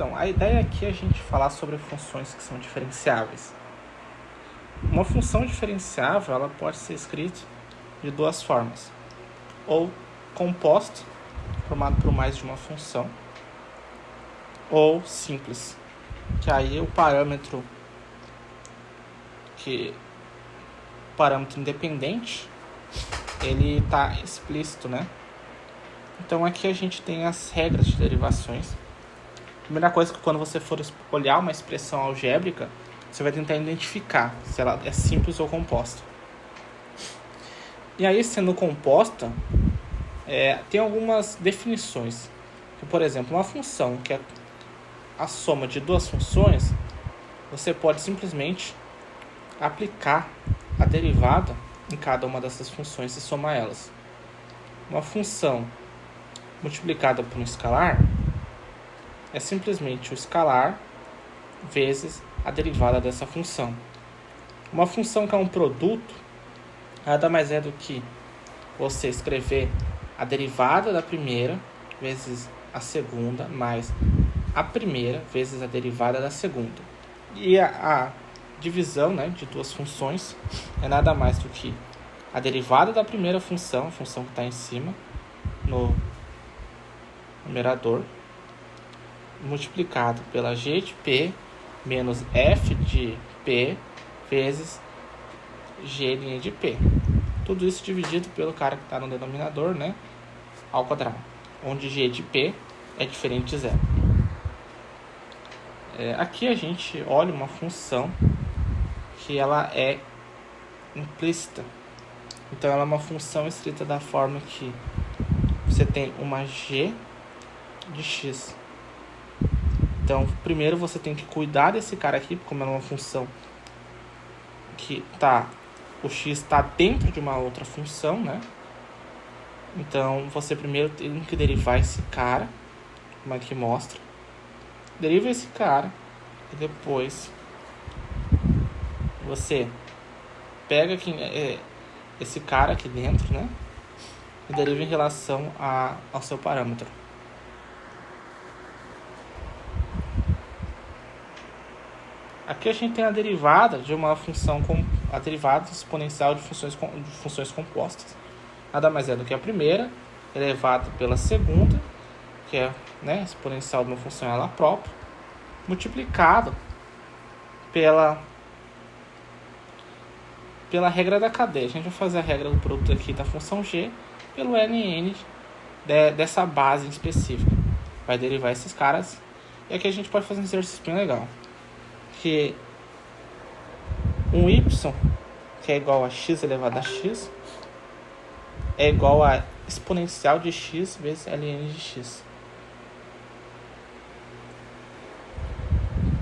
Então, a ideia aqui é a gente falar sobre funções que são diferenciáveis. Uma função diferenciável, ela pode ser escrita de duas formas. Ou composto, formado por mais de uma função, ou simples, que aí o parâmetro independente, ele está explícito, né? Então aqui a gente tem as regras de derivações. Primeira coisa que quando você for olhar uma expressão algébrica, você vai tentar identificar se ela é simples ou composta. E aí, sendo composta, tem algumas definições. Por exemplo, uma função que é a soma de duas funções, você pode simplesmente aplicar a derivada em cada uma dessas funções e somar elas. Uma função multiplicada por um escalar é simplesmente o escalar vezes a derivada dessa função. Uma função que é um produto nada mais é do que você escrever a derivada da primeira vezes a segunda mais a primeira vezes a derivada da segunda. E a divisão, né, de duas funções é nada mais do que a derivada da primeira função, a função que está em cima no numerador, multiplicado pela g de p menos f de p vezes g' de p. Tudo isso dividido pelo cara que está no denominador, né, ao quadrado, onde g de p é diferente de zero. Aqui a gente olha uma função que ela é implícita. Então ela é uma função escrita da forma que você tem uma g de x. Então primeiro você tem que cuidar desse cara aqui, como é uma função que o x está dentro de uma outra função, né? Então você primeiro tem que derivar esse cara, como aqui mostra. Deriva esse cara e depois você pega esse cara aqui dentro, né? E deriva em relação ao seu parâmetro. Aqui a gente tem a derivada de uma função, a derivada exponencial de funções compostas. Nada mais é do que a primeira elevada pela segunda, que é, né, exponencial de uma função ela própria, multiplicado pela regra da cadeia. A gente vai fazer a regra do produto aqui da função g pelo ln dessa base específica. Vai derivar esses caras. E aqui a gente pode fazer um exercício bem legal. Que um y, que é igual a x elevado a x, é igual a exponencial de x vezes ln de x.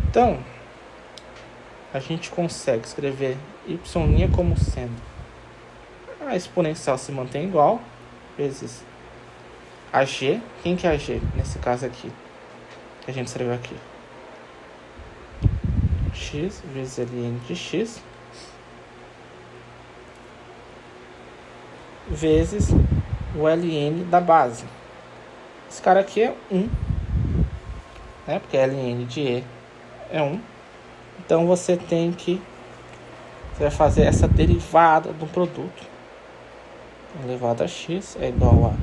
Então, a gente consegue escrever y' como sendo a exponencial se mantém igual, vezes a g. Quem que é a g? Nesse caso aqui, que a gente escreveu aqui. X vezes ln de x vezes o ln da base. Esse cara aqui é 1, né? Porque ln de e é 1. Então você vai fazer essa derivada do produto elevado a x é igual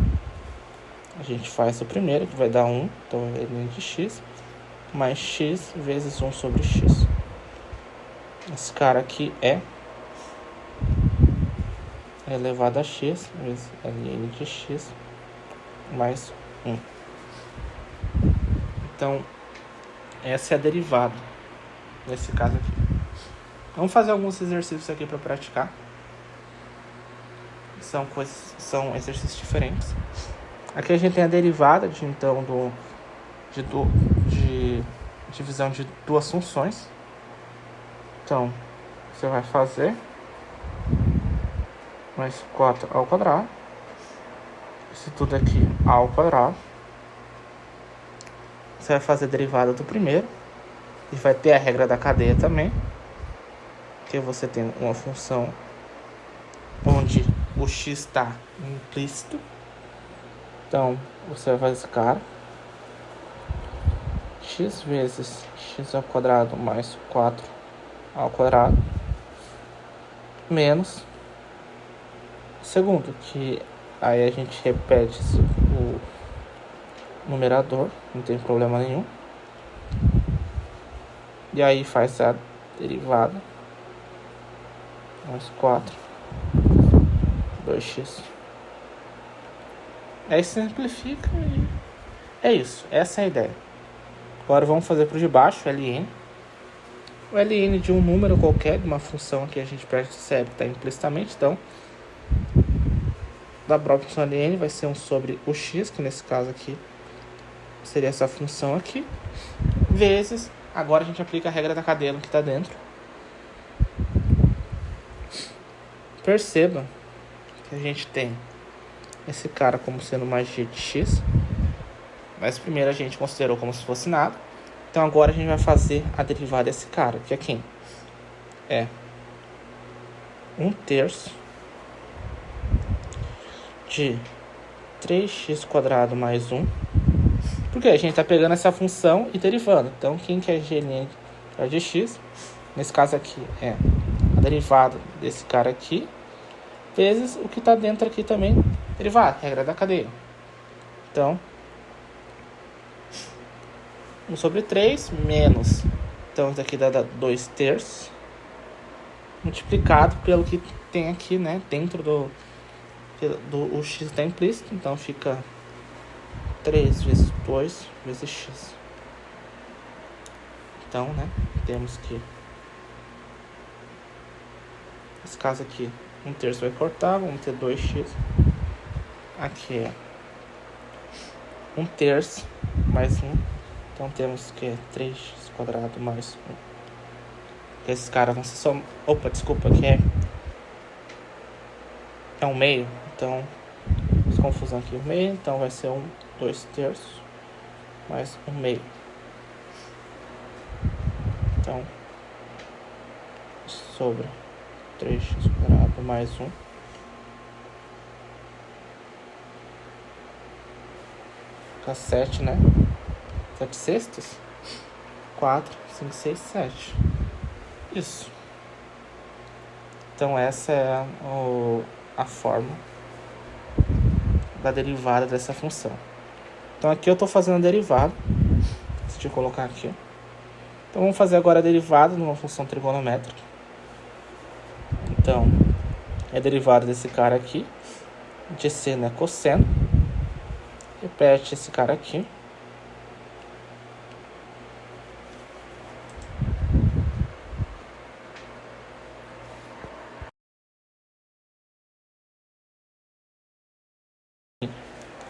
a gente faz o primeiro, que vai dar 1, então ln de x mais x vezes 1 sobre x. Esse cara aqui é elevado a x vezes ln de x mais 1. Então, essa é a derivada nesse caso aqui. Vamos fazer alguns exercícios aqui para praticar. São exercícios diferentes. Aqui a gente tem a derivada de divisão de duas funções. Então, você vai fazer mais 4 ao quadrado. Isso tudo aqui ao quadrado. Você vai fazer a derivada do primeiro. E vai ter a regra da cadeia também. Que você tem uma função onde o x está implícito. Então, você vai fazer esse cara. x vezes x ao quadrado mais 4 ao quadrado menos segundo, que aí a gente repete o numerador, não tem problema nenhum. E aí faz a derivada, mais 4, 2x. Aí simplifica e é isso, essa é a ideia. Agora vamos fazer para o de baixo, ln. O ln de um número qualquer, de uma função que a gente percebe que está implicitamente, então da própria função ln vai ser 1 sobre o x, que nesse caso aqui seria essa função aqui, vezes, agora a gente aplica a regra da cadeia que está dentro. Perceba que a gente tem esse cara como sendo mais g de x, mas primeiro a gente considerou como se fosse nada. Então agora a gente vai fazer a derivada desse cara, que é quem? É 1/3 de 3x² mais 1. Porque a gente está pegando essa função e derivando. Então quem que é g de x? Nesse caso aqui é a derivada desse cara aqui, vezes o que está dentro aqui também, derivada, regra da cadeia. Então 1 sobre 3 menos, então isso aqui dá 2/3, multiplicado pelo que tem aqui, né, dentro do o x está implícito, então fica 3 vezes 2 vezes x. Então, né, temos que, nesse caso aqui, 1/3 vai cortar, vamos ter 2x, aqui é 1/3 mais 1. Então temos que 3x² mais 1. Esses caras vão ser só... Opa, desculpa, aqui é 1/2. Então, confusão aqui, 1/2. Então vai ser 2/3 mais 1/2. Então, sobre 3x² mais 1. Fica 7, né? 7 sextos, 4, 5, 6, 7. Isso. Então essa é a forma da derivada dessa função. Então aqui eu estou fazendo a derivada. Deixa eu colocar aqui. Então vamos fazer agora a derivada de uma função trigonométrica. Então é a derivada desse cara aqui, de seno é cosseno. Repete esse cara aqui.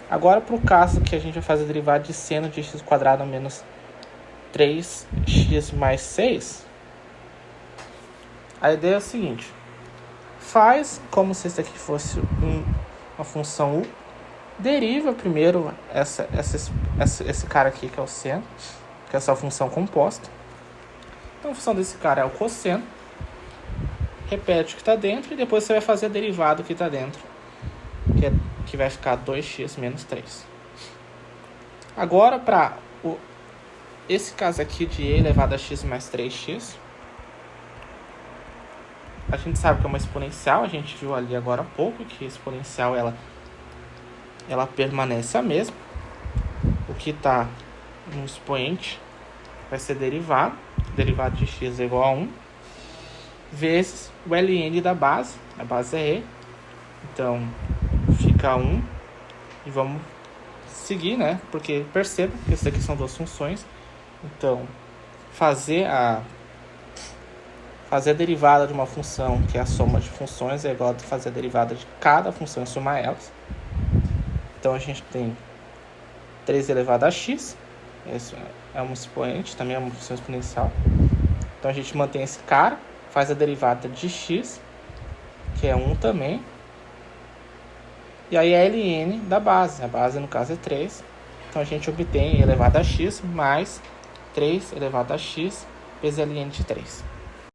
Agora, para o caso que a gente vai fazer a derivada de seno de x² menos 3x mais 6, a ideia é o seguinte: faz como se isso aqui fosse uma função u, deriva primeiro esse cara aqui, que é o seno, que é essa função composta. Então a função desse cara é o cosseno, repete o que está dentro e depois você vai fazer a derivada do que está dentro, que vai ficar 2x menos 3. Agora, para esse caso aqui de e elevado a x mais 3x, a gente sabe que é uma exponencial, a gente viu ali agora há pouco que a exponencial ela permanece a mesma. O que está no expoente vai ser derivado de x é igual a 1, vezes o ln da base, a base é e, então fica 1, e vamos seguir, né? Porque perceba que essas aqui são duas funções, então fazer a derivada de uma função, que é a soma de funções, é igual a fazer a derivada de cada função e somar elas. Então a gente tem 3 elevado a x, isso é um expoente, também é uma função exponencial. Então a gente mantém esse cara, faz a derivada de x, que é 1 também. E aí a ln da base, a base no caso é 3. Então a gente obtém e elevado a x mais 3 elevado a x vezes ln de 3.